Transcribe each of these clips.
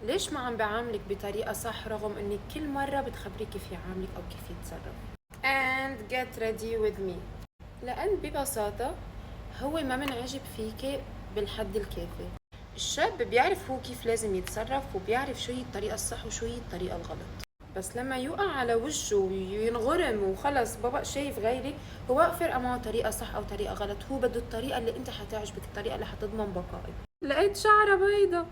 ليش ما عم بعاملك بطريقة صح رغم انك كل مرة بتخبري كيف يعاملك او كيف يتصرف. and get ready with me. لان ببساطة هو ما منعجب فيكي بالحد الكافي. الشاب بيعرف هو كيف لازم يتصرف وبيعرف شو هي الطريقة الصح وشو هي الطريقة الغلط، بس لما يوقع على وشه وينغرم وخلص بابا شايف غيري، هو وقف فرقة معه طريقة صح أو طريقة غلط، هو بده الطريقة اللي أنت حتعجبك، الطريقة اللي حتضمن بقائك. لقيت شعرة بيضة.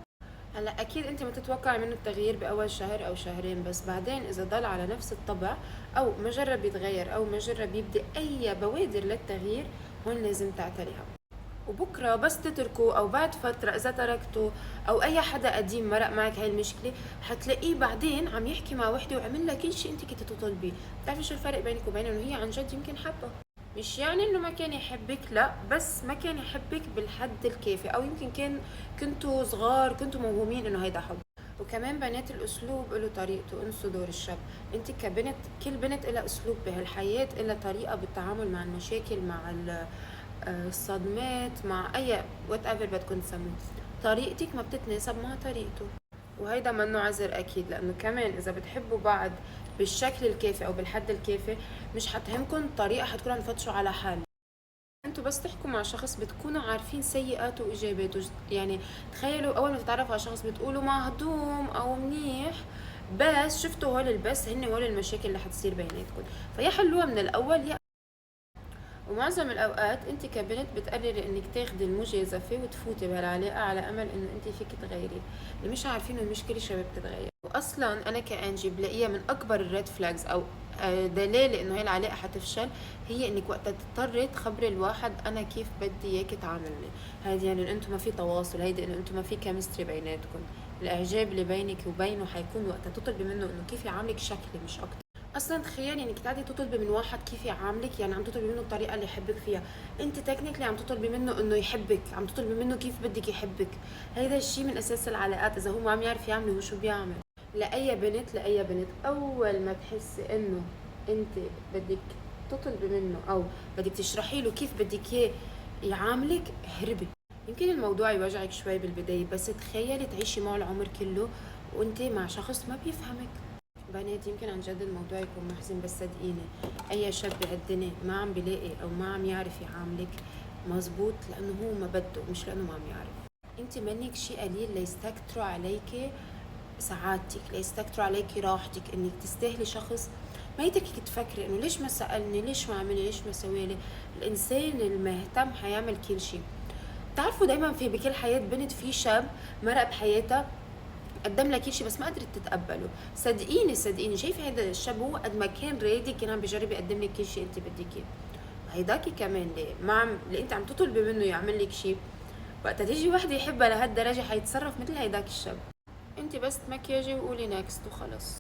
هلا أكيد أنت ما تتوقعي منه التغيير بأول شهر أو شهرين، بس بعدين إذا ضل على نفس الطبع أو ما جرب يتغير أو ما جرب يبدأ أي بوادر للتغيير، هون لازم تعتريها. وبكره بس تتركه او بعد فتره اذا تركته او اي حدا قديم مرق معك هاي المشكله، حتلاقيه بعدين عم يحكي مع وحده وعمل لك كل شيء انت كنت تطلبيه. بتعرفي شو الفرق بينك وبينه؟ انه هي عن جد يمكن حبه، مش يعني انه ما كان يحبك، لا بس ما كان يحبك بالحد الكافي، او يمكن كنتوا صغار كنتوا موهومين انه هيدا حب. وكمان بنات الاسلوب له طريقته، انسوا دور الشاب. انت كبنت، كل بنت لها اسلوب بهالحياه، لها طريقه بالتعامل مع المشاكل، مع الصدمات، مع اي وات ايفر بدكم تسموه. طريقتك ما بتتناسب مع طريقته، وهيدا منه عذر اكيد، لانه كمان اذا بتحبوا بعض بالشكل الكافي او بالحد الكافي، مش حتهمكم الطريقه، حتكونوا عم تفتشوا على حال. انتوا بس تحكوا مع شخص بتكونوا عارفين سيئاته وايجاباته. يعني تخيلوا اول ما تتعرفوا على شخص بتقولوا مهضوم او منيح، بس شفتوا هول البس هن هول المشاكل اللي حتصير بيناتكم، فيا حلوها من الاول يا. ومعظم الاوقات انت كبنت بتقرري انك تاخدي المجازفه وتفوتي بهالعلاقه على امل انه انت فيك تغيري. اللي مش عارفين المشكله شباب بتتغير. واصلا انا كانجي بلاقيها من اكبر الريد فلاجز او دلاله انه هاي العلاقه حتفشل، هي انك وقتها تضطري تخبري الواحد انا كيف بدي اياك تعاملني. هيدي يعني انه انتم ما في تواصل، هيدي انه انتم ما في كيمستري بيناتكم. الاعجاب اللي بينك وبينه حيكون وقتها تطلبي منه انه كيف يعاملك شكلي مش اكتر. اصلا تخيلي انك قاعده تطلبي من واحد كيف يعاملك، يعني عم تطلبي منه الطريقه اللي يحبك فيها. انت تكنيكلي عم تطلبي منه انه يحبك، عم تطلبي منه كيف بدك يحبك. هيدا الشيء من اساس العلاقات، اذا هو ما عم يعرف يعمل هو شو بيعمل. لاي بنت اول ما تحسي انه انت بدك تطلبي منه او بدك تشرحي له كيف بدك اياه يعاملك، هربي. يمكن الموضوع يوجعك شوي بالبدايه، بس تخيلي تعيشي معه العمر كله وانت مع شخص ما بيفهمك. بنات يمكن عن جد الموضوع يكون محزن، بس صدقيني اي شاب بهالدنيا ما عم بلاقي او ما عم يعرف يعاملك مزبوط لانه هو ما بده، مش لانه ما عم يعرف. انت منك شيء قليل ليستكتروا عليكي سعادتك، ليستكتروا عليكي راحتك، انك تستاهلي شخص ما يتركك تفكري انه ليش ما سالني، ليش ما عملي، ليش ما سوالي. الانسان المهتم حيعمل كل شيء. بتعرفوا دايما في بكل حياه بنت في شاب مرق بحياتها قدم لك كل شيء بس ما قدرت تتقبله. صدقيني شايفه هذا الشاب هو قد ما كان ريدي كان عم بيجرب يقدم لك كل شيء انت بدك اياه. هيداكي كمان ليه ما عم، اللي انت عم تطلبي منه يعمل لك شيء، وقت تيجي وحده يحبها لهالدرجه حيتصرف مثل هيداك الشاب. انت بس تمكياجي وقولي نكست وخلص.